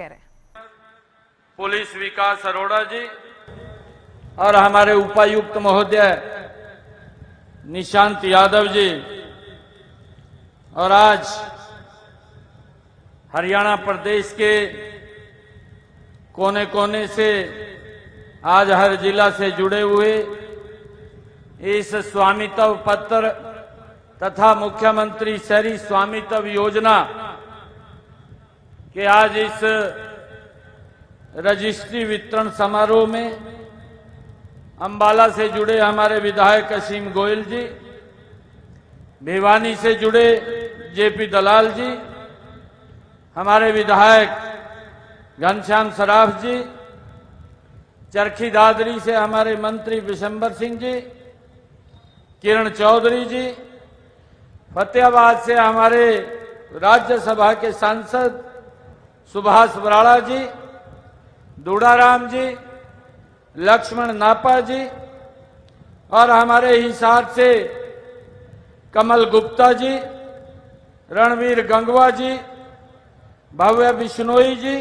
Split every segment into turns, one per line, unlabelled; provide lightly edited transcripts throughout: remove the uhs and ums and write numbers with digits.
कह रहे हैं।
पुलिस विकास अरोड़ा जी और हमारे उपायुक्त महोदय निशांत यादव जी, और आज हरियाणा प्रदेश के कोने कोने से आज हर जिला से जुड़े हुए इस स्वामित्व पत्र तथा मुख्यमंत्री शहरी स्वामित्व योजना के आज इस रजिस्ट्री वितरण समारोह में अंबाला से जुड़े हमारे विधायक असीम गोयल जी, भिवानी से जुड़े जेपी दलाल जी, हमारे विधायक घनश्याम सराफ जी, चरखी दादरी से हमारे मंत्री विशंबर सिंह जी, किरण चौधरी जी, फतेहाबाद से हमारे राज्यसभा के सांसद सुभाष बराड़ा जी, दूड़ाराम जी, लक्ष्मण नापा जी, और हमारे हिसार से कमल गुप्ता जी, रणवीर गंगवा जी, भव्य बिश्नोई जी,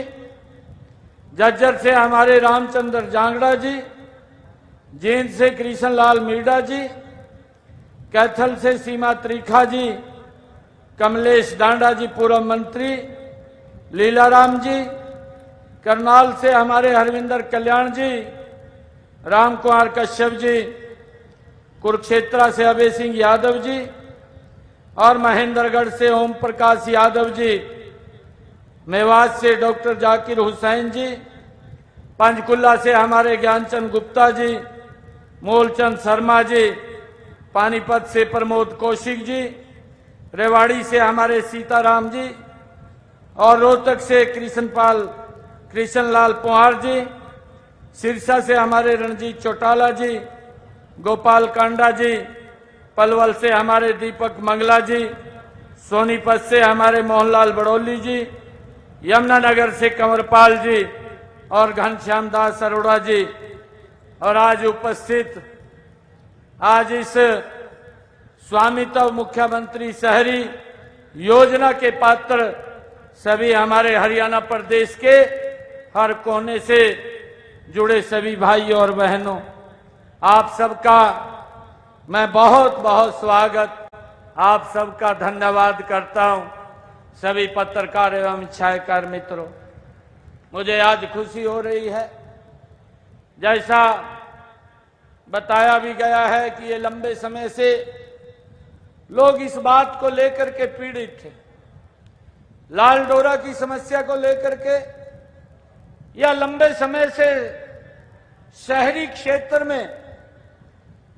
जज्जर से हमारे रामचंद्र जांगड़ा जी, जींद से कृष्णलाल मीणा जी, कैथल से सीमा त्रिखा जी, कमलेश डांडा जी पूर्व मंत्री, लीलाराम जी, करनाल से हमारे हरविंदर कल्याण जी, राम कुमार कश्यप जी, कुरुक्षेत्रा से अभय सिंह यादव जी, और महेंद्रगढ़ से ओम प्रकाश यादव जी, मेवात से डॉक्टर जाकिर हुसैन जी, पंचकुला से हमारे ज्ञानचंद गुप्ता जी, मूलचंद शर्मा जी, पानीपत से प्रमोद कौशिक जी, रेवाड़ी से हमारे सीताराम जी, और रोहतक से कृष्णलाल पोहार जी, सिरसा से हमारे रणजीत चौटाला जी, गोपाल कांडा जी, पलवल से हमारे दीपक मंगला जी, सोनीपत से हमारे मोहनलाल बड़ौली जी, यमुनानगर से कंवरपाल जी, और घनश्याम दास अरोड़ा जी, और आज उपस्थित आज इस स्वामित्व मुख्यमंत्री शहरी योजना के पात्र सभी हमारे हरियाणा प्रदेश के हर कोने से जुड़े सभी भाइयों और बहनों, आप सबका मैं बहुत बहुत स्वागत, आप सबका धन्यवाद करता हूं। सभी पत्रकार एवं छायाकार मित्रों, मुझे आज खुशी हो रही है, जैसा बताया भी गया है कि ये लंबे समय से लोग इस बात को लेकर के पीड़ित थे, लाल डोरा की समस्या को लेकर के, या लंबे समय से शहरी क्षेत्र में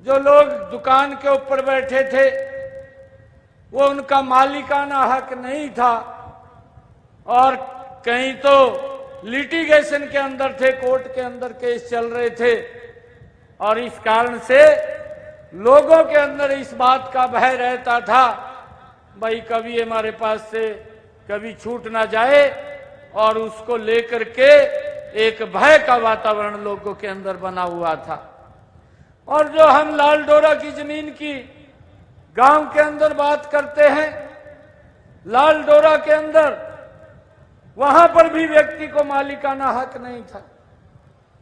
जो लोग दुकान के ऊपर बैठे थे वो उनका मालिकाना हक नहीं था, और कहीं तो लिटिगेशन के अंदर थे, कोर्ट के अंदर केस चल रहे थे, और इस कारण से लोगों के अंदर इस बात का भय रहता था, भाई कभी हमारे पास से कभी छूट ना जाए, और उसको लेकर के एक भय का वातावरण लोगों के अंदर बना हुआ था। और जो हम लाल डोरा की जमीन की गांव के अंदर बात करते हैं, लाल डोरा के अंदर वहां पर भी व्यक्ति को मालिकाना हक नहीं था,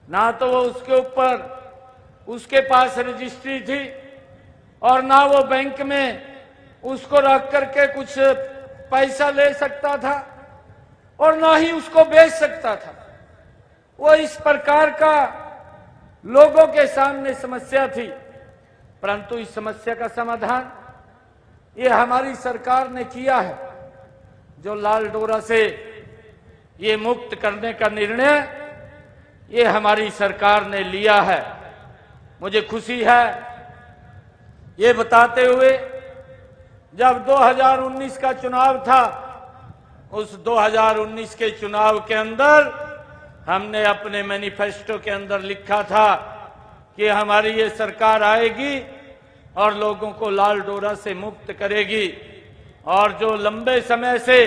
ना तो वो उसके ऊपर उसके पास रजिस्ट्री थी, और ना वो बैंक में उसको रख करके कुछ पैसा ले सकता था, और ना ही उसको बेच सकता था। वो इस प्रकार का लोगों के सामने समस्या थी, परंतु इस समस्या का समाधान ये हमारी सरकार ने किया है। जो लाल डोरा से ये मुक्त करने का निर्णय ये हमारी सरकार ने लिया है, मुझे खुशी है ये बताते हुए, जब 2019 का चुनाव था, उस 2019 के चुनाव के अंदर हमने अपने मैनिफेस्टो के अंदर लिखा था कि हमारी ये सरकार आएगी और लोगों को लाल डोरा से मुक्त करेगी, और जो लंबे समय से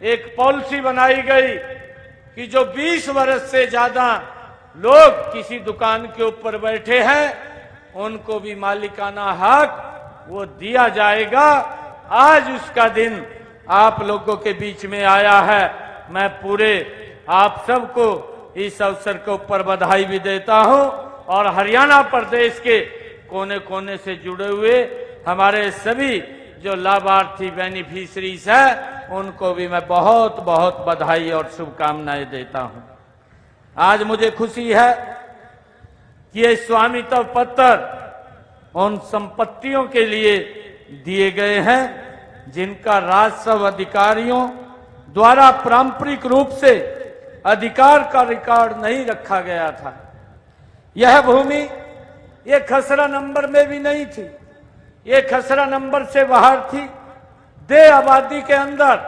एक पॉलिसी बनाई गई कि जो 20 वर्ष से ज्यादा लोग किसी दुकान के ऊपर बैठे हैं उनको भी मालिकाना हक वो दिया जाएगा। आज उसका दिन आप लोगों के बीच में आया है। मैं पूरे आप सबको इस अवसर के ऊपर बधाई भी देता हूं और हरियाणा प्रदेश के कोने कोने से जुड़े हुए हमारे सभी जो लाभार्थी बेनिफिशरीज है उनको भी मैं बहुत बहुत बधाई और शुभकामनाएं देता हूं। आज मुझे खुशी है कि ये स्वामित्व पत्र उन संपत्तियों के लिए दिए गए हैं जिनका राजस्व अधिकारियों द्वारा पारंपरिक रूप से अधिकार का रिकॉर्ड नहीं रखा गया था। यह भूमि ये खसरा नंबर में भी नहीं थी, ये खसरा नंबर से बाहर थी। दे आबादी के अंदर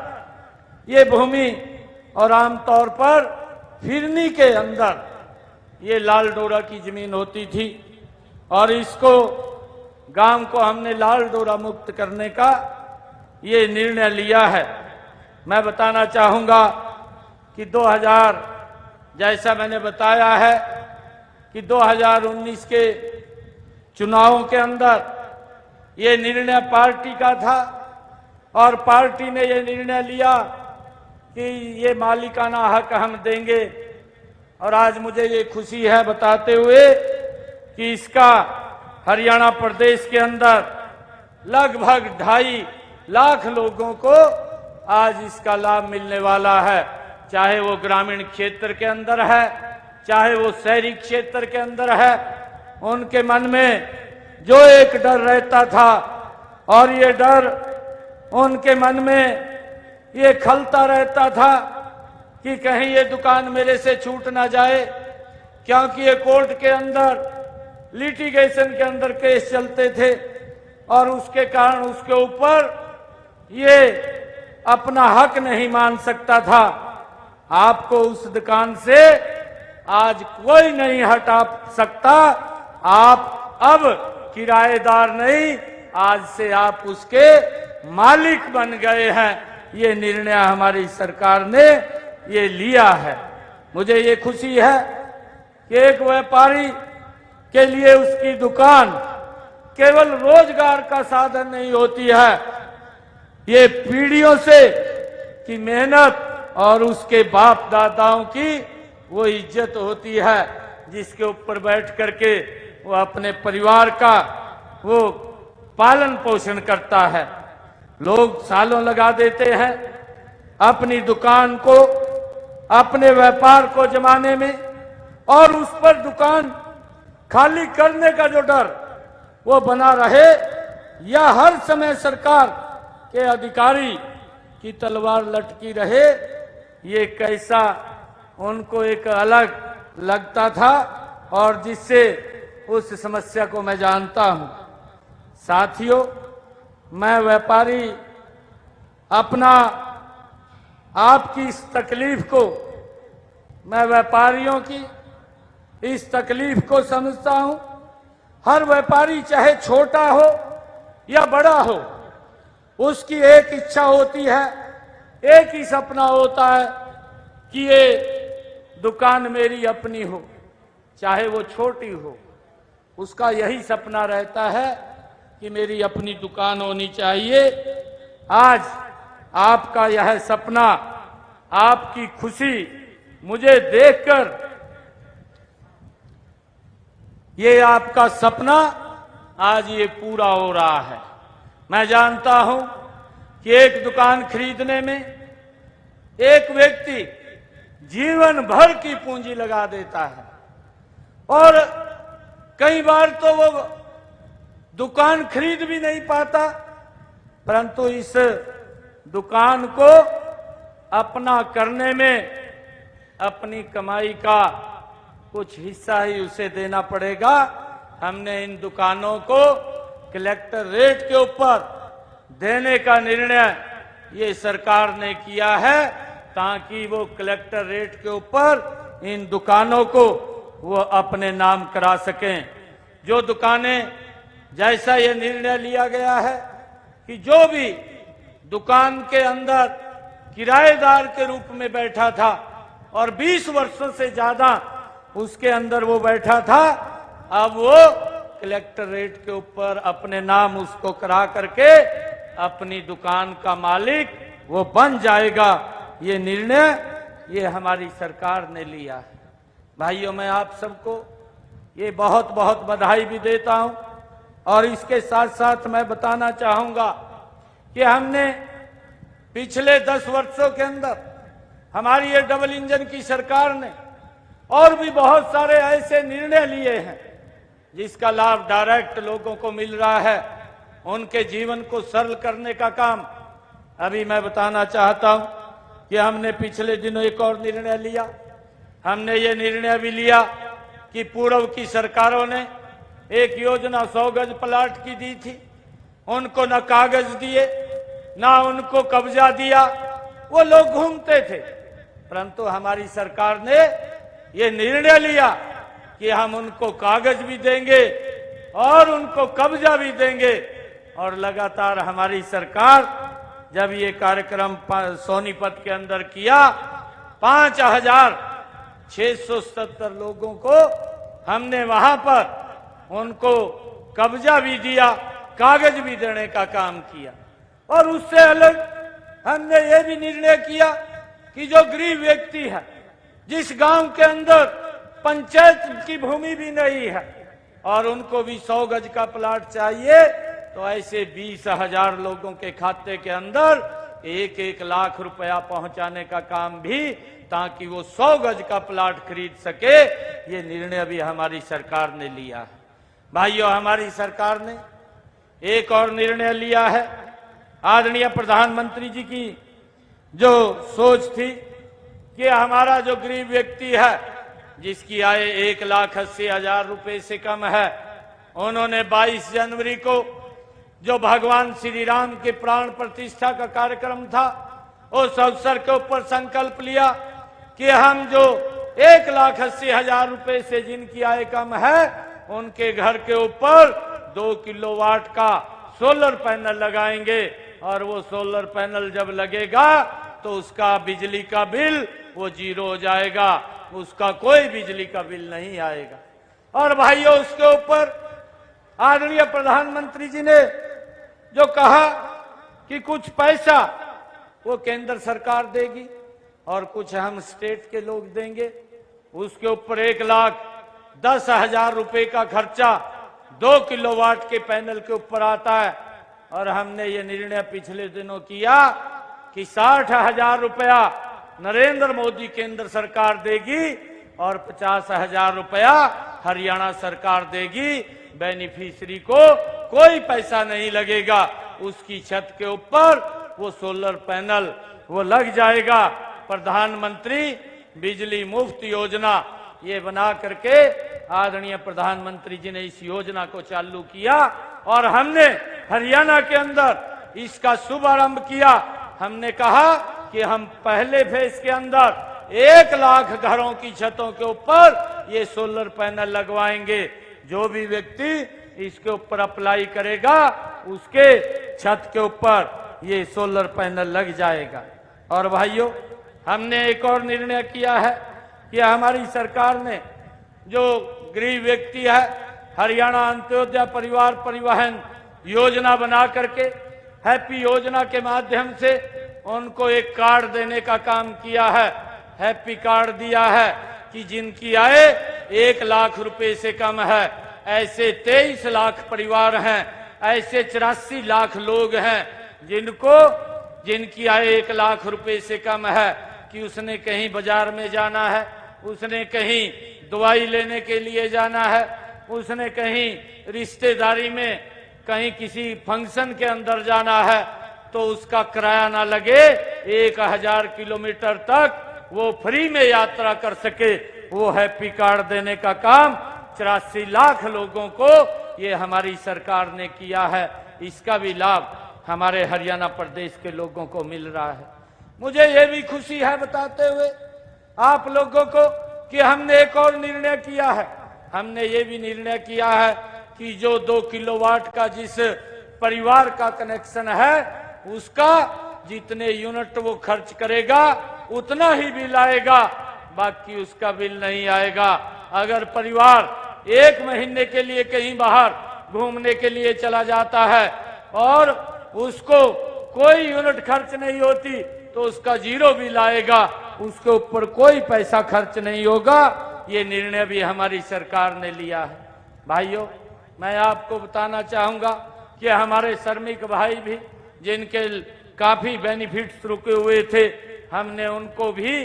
ये भूमि और आमतौर पर फिरनी के अंदर ये लाल डोरा की जमीन होती थी और इसको गांव को हमने लाल डोरा मुक्त करने का ये निर्णय लिया है। मैं बताना चाहूंगा कि 2000 जैसा मैंने बताया है कि 2019 के चुनावों के अंदर ये निर्णय पार्टी का था और पार्टी ने ये निर्णय लिया कि ये मालिकाना हक हम देंगे और आज मुझे ये खुशी है बताते हुए कि इसका हरियाणा प्रदेश के अंदर लगभग 2.5 लाख लोगों को आज इसका लाभ मिलने वाला है, चाहे वो ग्रामीण क्षेत्र के अंदर है, चाहे वो शहरी क्षेत्र के अंदर है। उनके मन में जो एक डर रहता था और ये डर उनके मन में ये खलता रहता था कि कहीं ये दुकान मेरे से छूट ना जाए, क्योंकि ये कोर्ट के अंदर लिटिगेशन के अंदर केस चलते थे और उसके कारण उसके ऊपर ये अपना हक नहीं मान सकता था। आपको उस दुकान से आज कोई नहीं हटा सकता। आप अब किराएदार नहीं, आज से आप उसके मालिक बन गए हैं। ये निर्णय हमारी सरकार ने ये लिया है। मुझे ये खुशी है कि एक व्यापारी के लिए उसकी दुकान केवल रोजगार का साधन नहीं होती है, ये पीढ़ियों से की मेहनत और उसके बाप दादाओं की वो इज्जत होती है जिसके ऊपर बैठ करके वो अपने परिवार का वो पालन पोषण करता है। लोग सालों लगा देते हैं अपनी दुकान को, अपने व्यापार को जमाने में, और उस पर दुकान खाली करने का जो डर वो बना रहे या हर समय सरकार के अधिकारी की तलवार लटकी रहे, ये कैसा उनको एक अलग लगता था और जिससे उस समस्या को मैं जानता हूं। साथियों, मैं व्यापारी अपना आपकी इस तकलीफ को, मैं व्यापारियों की इस तकलीफ को समझता हूं। हर व्यापारी चाहे छोटा हो या बड़ा हो, उसकी एक इच्छा होती है, एक ही सपना होता है कि ये दुकान मेरी अपनी हो, चाहे वो छोटी हो। उसका यही सपना रहता है कि मेरी अपनी दुकान होनी चाहिए। आज आपका यह सपना, आपकी खुशी मुझे देखकर ये आपका सपना आज ये पूरा हो रहा है। मैं जानता हूं कि एक दुकान खरीदने में एक व्यक्ति जीवन भर की पूंजी लगा देता है और कई बार तो वो दुकान खरीद भी नहीं पाता, परंतु इस दुकान को अपना करने में अपनी कमाई का कुछ हिस्सा ही उसे देना पड़ेगा। हमने इन दुकानों को कलेक्टर रेट के ऊपर देने का निर्णय ये सरकार ने किया है ताकि वो कलेक्टर रेट के ऊपर इन दुकानों को वो अपने नाम करा सकें। जो दुकानें, जैसा ये निर्णय लिया गया है कि जो भी दुकान के अंदर किराएदार के रूप में बैठा था और 20 वर्षों से ज्यादा उसके अंदर वो बैठा था, अब वो कलेक्टर रेट के ऊपर अपने नाम उसको करा करके अपनी दुकान का मालिक वो बन जाएगा। ये निर्णय ये हमारी सरकार ने लिया है। भाइयों, मैं आप सबको ये बहुत बहुत बधाई भी देता हूं और इसके साथ साथ मैं बताना चाहूंगा कि हमने पिछले 10 वर्षों के अंदर हमारी ये डबल इंजन की सरकार ने और भी बहुत सारे ऐसे निर्णय लिए हैं जिसका लाभ डायरेक्ट लोगों को मिल रहा है। उनके जीवन को सरल करने का काम अभी मैं बताना चाहता हूं कि हमने पिछले दिनों एक और निर्णय लिया। हमने ये निर्णय भी लिया कि पूर्व की सरकारों ने एक योजना 100 गज प्लाट की दी थी, उनको न कागज दिए ना उनको कब्जा दिया, वो लोग घूमते थे। परंतु हमारी सरकार ने ये निर्णय लिया कि हम उनको कागज भी देंगे और उनको कब्जा भी देंगे। और लगातार हमारी सरकार जब ये कार्यक्रम सोनीपत के अंदर किया, 5677 लोगों को हमने वहां पर उनको कब्जा भी दिया, कागज भी देने का काम किया। और उससे अलग हमने ये भी निर्णय किया कि जो गरीब व्यक्ति है, जिस गांव के अंदर पंचायत की भूमि भी नहीं है और उनको भी 100 गज का प्लाट चाहिए, तो ऐसे 20,000 लोगों के खाते के अंदर 1-1 लाख रुपया पहुंचाने का काम भी, ताकि वो 100 गज का प्लाट खरीद सके, ये निर्णय भी हमारी सरकार ने लिया है। भाइयों, हमारी सरकार ने एक और निर्णय लिया है। आदरणीय प्रधानमंत्री जी की जो सोच थी कि हमारा जो गरीब व्यक्ति है जिसकी आय 1,80,000 रुपए से कम है, उन्होंने 22 जनवरी को जो भगवान श्री राम के प्राण प्रतिष्ठा का कार्यक्रम था, उस अवसर के ऊपर संकल्प लिया कि हम जो 1,80,000 रुपए से जिनकी आय कम है, उनके घर के ऊपर 2 किलोवाट का सोलर पैनल लगाएंगे। और वो सोलर पैनल जब लगेगा तो उसका बिजली का बिल वो 0 हो जाएगा, उसका कोई बिजली का बिल नहीं आएगा। और भाइयों, उसके ऊपर आदरणीय प्रधानमंत्री जी ने जो कहा कि कुछ पैसा वो केंद्र सरकार देगी और कुछ हम स्टेट के लोग देंगे, उसके ऊपर 1,10,000 रुपए का खर्चा 2 किलोवाट के पैनल के ऊपर आता है। और हमने ये निर्णय पिछले दिनों किया कि 60,000 रुपया नरेंद्र मोदी केंद्र सरकार देगी और 50,000 रुपया हरियाणा सरकार देगी। बेनिफिशियरी को कोई पैसा नहीं लगेगा, उसकी छत के ऊपर वो सोलर पैनल वो लग जाएगा। प्रधानमंत्री बिजली मुफ्त योजना ये बना करके आदरणीय प्रधानमंत्री जी ने इस योजना को चालू किया और हमने हरियाणा के अंदर इसका शुभारंभ किया। हमने कहा कि हम पहले फेज के अंदर 1 लाख घरों की छतों के ऊपर ये सोलर पैनल लगवाएंगे। जो भी व्यक्ति इसके ऊपर अप्लाई करेगा उसके छत के ऊपर ये सोलर पैनल लग जाएगा। और भाइयों, हमने एक और निर्णय किया है कि हमारी सरकार ने जो गरीब व्यक्ति है, हरियाणा अंत्योदय परिवार परिवहन योजना बना करके हैप्पी योजना के माध्यम से उनको एक कार्ड देने का काम किया है। हैप्पी कार्ड दिया है कि जिनकी आय 1 लाख रुपए से कम है, ऐसे 23 लाख परिवार हैं, ऐसे 84 लाख लोग हैं जिनकी आय 1 लाख रुपए से कम है कि उसने कहीं बाजार में जाना है, उसने कहीं दवाई लेने के लिए जाना है, उसने कहीं रिश्तेदारी में कहीं किसी फंक्शन के अंदर जाना है, तो उसका किराया ना लगे, 1000 किलोमीटर तक वो फ्री में यात्रा कर सके। वो हैप्पी कार्ड देने का काम 84 लाख लोगों को ये हमारी सरकार ने किया है। इसका भी लाभ हमारे हरियाणा प्रदेश के लोगों को मिल रहा है। मुझे ये भी खुशी है बताते हुए आप लोगों को कि हमने एक और निर्णय किया है। हमने ये भी निर्णय किया है कि जो 2 किलोवाट का जिस परिवार का कनेक्शन है, उसका जितने यूनिट वो खर्च करेगा उतना ही बिल आएगा, बाकी उसका बिल नहीं आएगा। अगर परिवार 1 महीने के लिए कहीं बाहर घूमने के लिए चला जाता है और उसको कोई यूनिट खर्च नहीं होती, तो उसका 0 बिल आएगा। उसके ऊपर कोई पैसा खर्च नहीं होगा। ये निर्णय भी हमारी सरकार ने लिया है। भाइयों, मैं आपको बताना चाहूंगा कि हमारे श्रमिक भाई भी जिनके काफी बेनिफिट्स रुके हुए थे, हमने उनको भी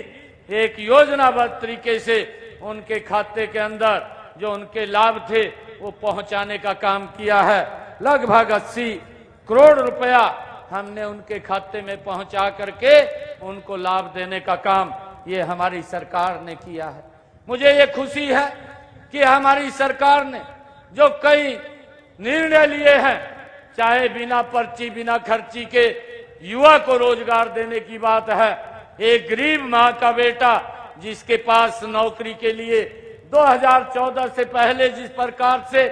एक योजनाबद्ध तरीके से उनके खाते के अंदर जो उनके लाभ थे वो पहुंचाने का काम किया है। लगभग 80 करोड़ रुपया हमने उनके खाते में पहुंचा करके उनको लाभ देने का काम ये हमारी सरकार ने किया है। मुझे ये खुशी है कि हमारी सरकार ने जो कई निर्णय लिए हैं, चाहे बिना पर्ची बिना खर्ची के युवा को रोजगार देने की बात है। एक गरीब माँ का बेटा जिसके पास नौकरी के लिए 2014 से पहले जिस प्रकार से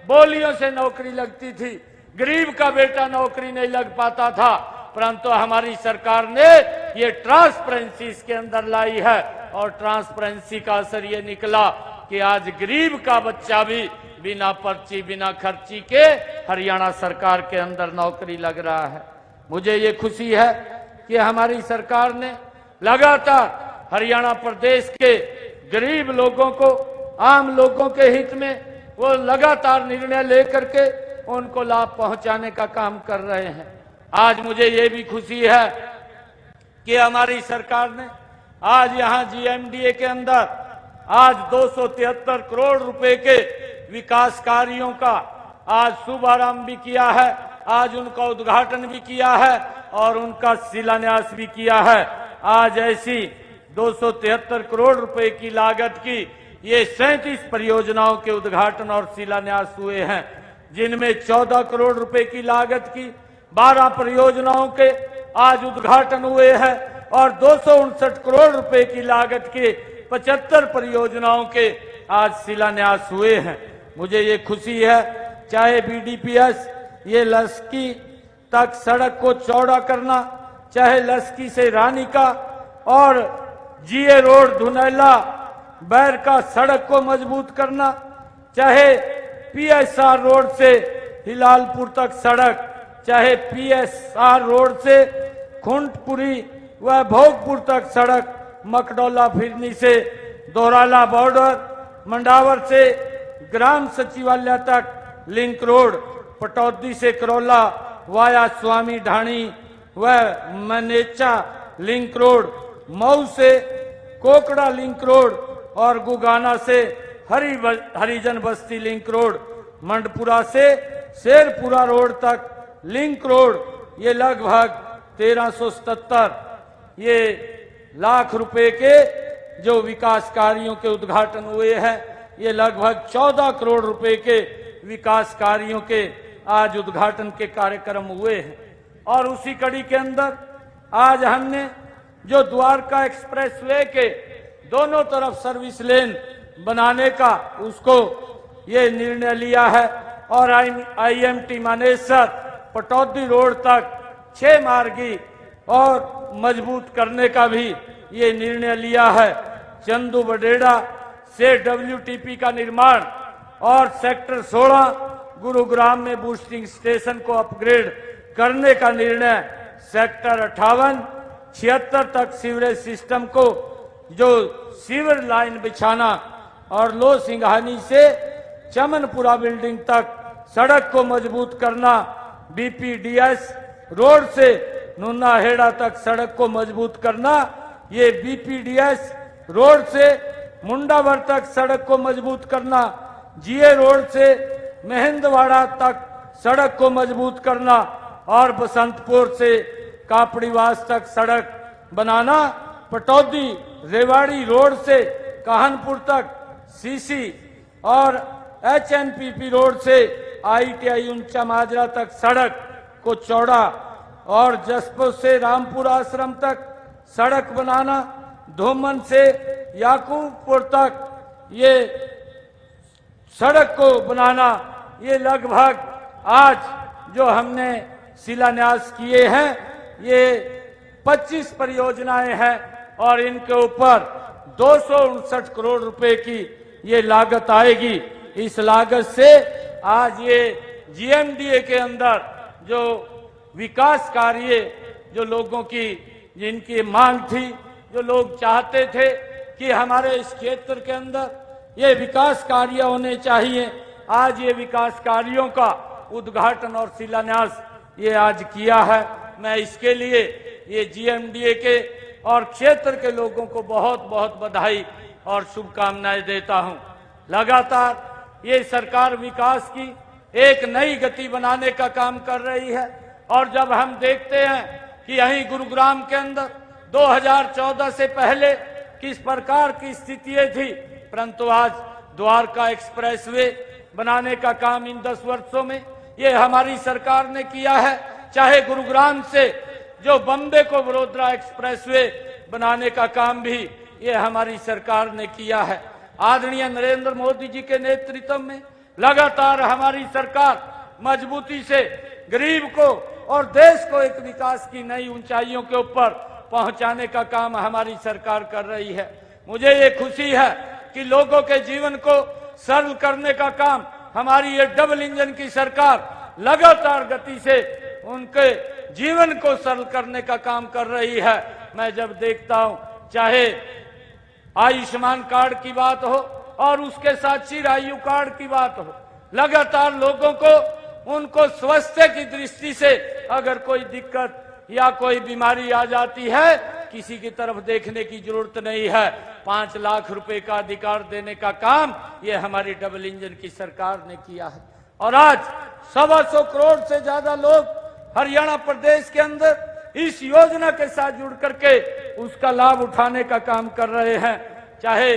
बोलियों से नौकरी लगती थी, गरीब का बेटा नौकरी नहीं लग पाता था, परंतु हमारी सरकार ने ये ट्रांसपेरेंसी इसके अंदर लाई है और ट्रांसपेरेंसी का असर ये निकला कि आज गरीब का बच्चा भी बिना पर्ची बिना खर्ची के हरियाणा सरकार के अंदर नौकरी लग रहा है। मुझे ये खुशी है कि हमारी सरकार ने लगातार हरियाणा प्रदेश के गरीब लोगों को, आम लोगों के हित में वो लगातार निर्णय लेकर के उनको लाभ पहुंचाने का काम कर रहे हैं। आज मुझे ये भी खुशी है कि हमारी सरकार ने आज यहाँ जीएमडीए के अंदर आज 273 करोड़ रुपए के विकास कार्यों का आज शुभारंभ भी किया है, आज उनका उद्घाटन भी किया है और उनका शिलान्यास भी किया है। आज ऐसी 273 करोड़ रुपए की लागत की ये 37 परियोजनाओं के उद्घाटन और शिलान्यास हुए हैं, जिनमें 14 करोड़ रुपए की लागत की 12 परियोजनाओं के आज उद्घाटन हुए हैं और 259 करोड़ रुपए की लागत के 75 परियोजनाओं के आज शिलान्यास हुए हैं। मुझे ये खुशी है, चाहे बीडीपीएस ये लस्की तक सड़क को चौड़ा करना, चाहे लस्की से रानिका और जीए रोड धुनैला बैर का सड़क को मजबूत करना, चाहे पीएसआर रोड से हिलालपुर तक सड़क, चाहे पीएसआर रोड से खुंटपुरी व भोगपुर तक सड़क, मकडौला फिरनी से दोराला बॉर्डर, मंडावर से ग्राम सचिवालय तक लिंक रोड, पटौदी से करौला वाया स्वामी ढाणी व मनेचा लिंक रोड, मऊ से कोकड़ा लिंक रोड और गुगाना से हरिजन बस्ती लिंक रोड, मंडपुरा से शेरपुरा रोड तक लिंक रोड, ये लगभग 1377 ये लाख रुपए के जो विकास कार्यों के उद्घाटन हुए हैं, ये लगभग 14 करोड़ रुपए के विकास कार्यों के आज उद्घाटन के कार्यक्रम हुए हैं। और उसी कड़ी के अंदर आज हमने जो द्वारका एक्सप्रेसवे के दोनों तरफ सर्विस लेन बनाने का उसको ये निर्णय लिया है और आईएमटी मानेसर पटौदी रोड तक 6 मार्गी और मजबूत करने का भी ये निर्णय लिया है। चंदू बडेड़ा से डब्ल्यूटीपी का निर्माण और सेक्टर 16 गुरुग्राम में बूस्टिंग स्टेशन को अपग्रेड करने का निर्णय, सेक्टर 58 76 तक सीवरेज सिस्टम को जो सीवर लाइन बिछाना और लो सिंघानी से चमनपुरा बिल्डिंग तक सड़क को मजबूत करना, बीपीडीएस रोड से नुनाहेड़ा तक सड़क को मजबूत करना, ये बीपीडीएस रोड से मुंडावर तक सड़क को मजबूत करना, जीए रोड से महेंद्रवाड़ा तक सड़क को मजबूत करना और बसंतपुर से कापड़ीवास तक सड़क बनाना, पटौदी रेवाड़ी रोड से काहनपुर तक सीसी और एचएनपीपी रोड से आईटीआई ऊंचा माजरा तक सड़क को चौड़ा और जसपुर से रामपुर आश्रम तक सड़क बनाना, धोमन से याकूबपुर तक ये सड़क को बनाना, ये लगभग आज जो हमने शिलान्यास किए हैं ये 25 परियोजनाएं हैं और इनके ऊपर 259 करोड़ रुपए की ये लागत आएगी। इस लागत से आज ये जीएमडीए के अंदर जो विकास कार्य जो लोगों की जिनकी मांग थी जो लोग चाहते थे कि हमारे इस क्षेत्र के अंदर ये विकास कार्य होने चाहिए, आज ये विकास कार्यों का उद्घाटन और शिलान्यास ये आज किया है। मैं इसके लिए ये जीएमडीए के और क्षेत्र के लोगों को बहुत बहुत बधाई और शुभकामनाएं देता हूं। लगातार ये सरकार विकास की एक नई गति बनाने का काम कर रही है और जब हम देखते हैं कि यहीं गुरुग्राम के अंदर 2014 से पहले किस प्रकार की स्थितियां थी, परंतु आज द्वारका एक्सप्रेसवे बनाने का काम इन 10 वर्षों में ये हमारी सरकार ने किया है। चाहे गुरुग्राम से जो बम्बे को वडोदरा एक्सप्रेसवे बनाने का काम भी ये हमारी सरकार ने किया है। आदरणीय नरेंद्र मोदी जी के नेतृत्व में लगातार हमारी सरकार मजबूती से गरीब को और देश को एक विकास की नई ऊंचाइयों के ऊपर पहुंचाने का काम हमारी सरकार कर रही है। मुझे ये खुशी है कि लोगों के जीवन को सरल करने का काम हमारी ये डबल इंजन की सरकार लगातार गति से उनके जीवन को सरल करने का काम कर रही है। मैं जब देखता हूं, चाहे आयुष्मान कार्ड की बात हो और उसके साथ चिरायु कार्ड की बात हो, लगातार लोगों को उनको स्वास्थ्य की दृष्टि से अगर कोई दिक्कत या कोई बीमारी आ जाती है, किसी की तरफ देखने की जरूरत नहीं है। 5 लाख रुपए का अधिकार देने का काम ये हमारी डबल इंजन की सरकार ने किया है और आज 125 करोड़ से ज्यादा लोग हरियाणा प्रदेश के अंदर इस योजना के साथ जुड़ करके उसका लाभ उठाने का काम कर रहे हैं। चाहे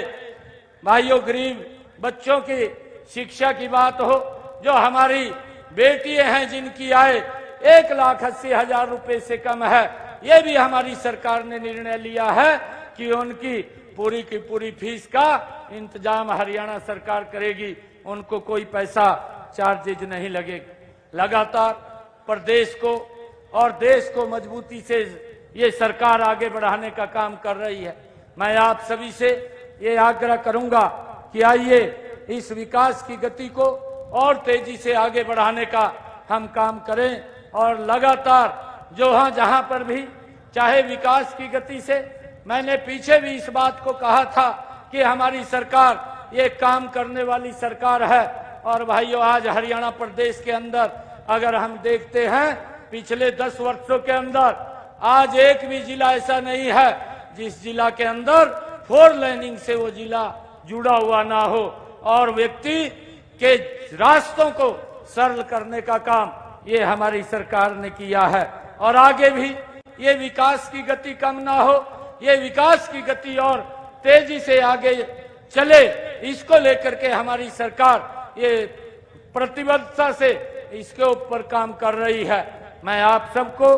भाइयों गरीब बच्चों की शिक्षा की बात हो, जो हमारी बेटियां हैं जिनकी आय 1,80,000 रुपए से कम है, ये भी हमारी सरकार ने निर्णय लिया है कि उनकी पूरी की पूरी फीस का इंतजाम हरियाणा सरकार करेगी, उनको कोई पैसा चार्जेज नहीं लगेगा। लगातार प्रदेश को और देश को मजबूती से ये सरकार आगे बढ़ाने का काम कर रही है। मैं आप सभी से ये आग्रह करूंगा कि आइए इस विकास की गति को और तेजी से आगे बढ़ाने का हम काम करें और लगातार जहां पर भी चाहे विकास की गति से, मैंने पीछे भी इस बात को कहा था कि हमारी सरकार ये काम करने वाली सरकार है। और भाइयों आज हरियाणा प्रदेश के अंदर अगर हम देखते हैं पिछले 10 वर्षों के अंदर आज एक भी जिला ऐसा नहीं है जिस जिला के अंदर 4 लेनिंग से वो जिला जुड़ा हुआ ना हो और व्यक्ति के रास्तों को सरल करने का काम ये हमारी सरकार ने किया है। और आगे भी ये विकास की गति कम ना हो, ये विकास की गति और तेजी से आगे चले, इसको लेकर के हमारी सरकार ये प्रतिबद्धता से इसके ऊपर काम कर रही है। मैं आप सबको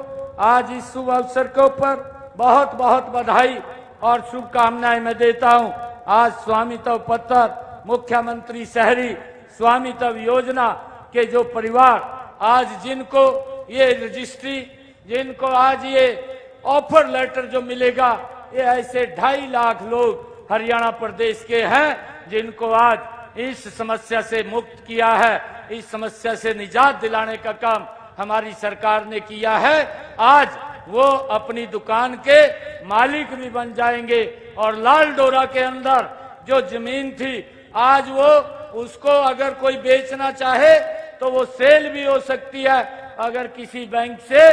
आज इस शुभ अवसर के ऊपर बहुत बहुत बधाई और शुभकामनाएं मैं देता हूं। आज स्वामित्व पत्र, मुख्यमंत्री शहरी स्वामित्व योजना के जो परिवार आज जिनको ये रजिस्ट्री, जिनको आज ये ऑफर लेटर जो मिलेगा, ये ऐसे 2.5 लाख लोग हरियाणा प्रदेश के हैं जिनको आज इस समस्या से मुक्त किया है, इस समस्या से निजात दिलाने का काम हमारी सरकार ने किया है। आज वो अपनी दुकान के मालिक भी बन जाएंगे और लाल डोरा के अंदर जो जमीन थी आज वो उसको अगर कोई बेचना चाहे तो वो सेल भी हो सकती है। अगर किसी बैंक से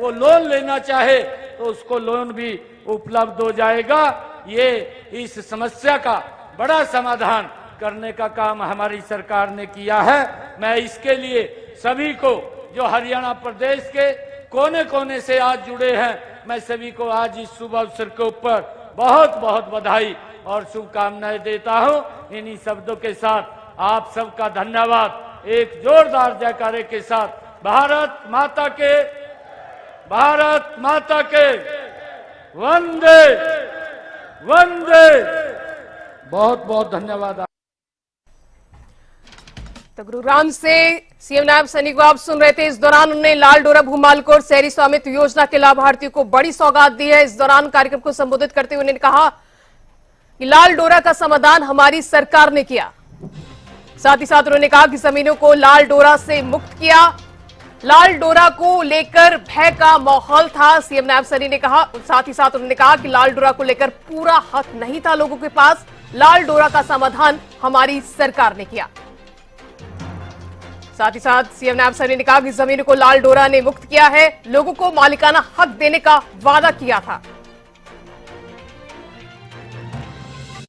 वो लोन लेना चाहे तो उसको लोन भी उपलब्ध हो जाएगा। ये इस समस्या का बड़ा समाधान करने का काम हमारी सरकार ने किया है। मैं इसके लिए सभी को जो हरियाणा प्रदेश के कोने कोने से आज जुड़े हैं, मैं सभी को आज इस शुभ अवसर के ऊपर बहुत बहुत बधाई और शुभकामनाएं देता हूं। इन्हीं शब्दों के साथ आप सबका धन्यवाद। एक जोरदार जयकारे के साथ भारत माता के, भारत माता के, वंदे वंदे। बहुत बहुत धन्यवाद।
तो गुरुग्राम से सीएम नायब सैनी को आप सुन रहे थे। इस दौरान उन्होंने लाल डोरा भूमालिक और शहरी स्वामित्व योजना के लाभार्थियों को बड़ी सौगात दी है। इस दौरान कार्यक्रम को संबोधित करते हुए उन्होंने कहा कि लाल डोरा का समाधान हमारी सरकार ने किया। साथ ही साथ उन्होंने कहा कि जमीनों को लाल डोरा से मुक्त किया। लाल डोरा को लेकर भय का माहौल था, सीएम नायब सैनी ने कहा। साथ ही साथ उन्होंने कहा कि लाल डोरा को लेकर पूरा हक नहीं था लोगों के पास, लाल डोरा का समाधान हमारी सरकार ने किया। साथ ही साथ सीएम नायब सैनी ने कहा कि जमीन को लाल डोरा ने मुक्त किया है, लोगों को मालिकाना हक देने का वादा किया था।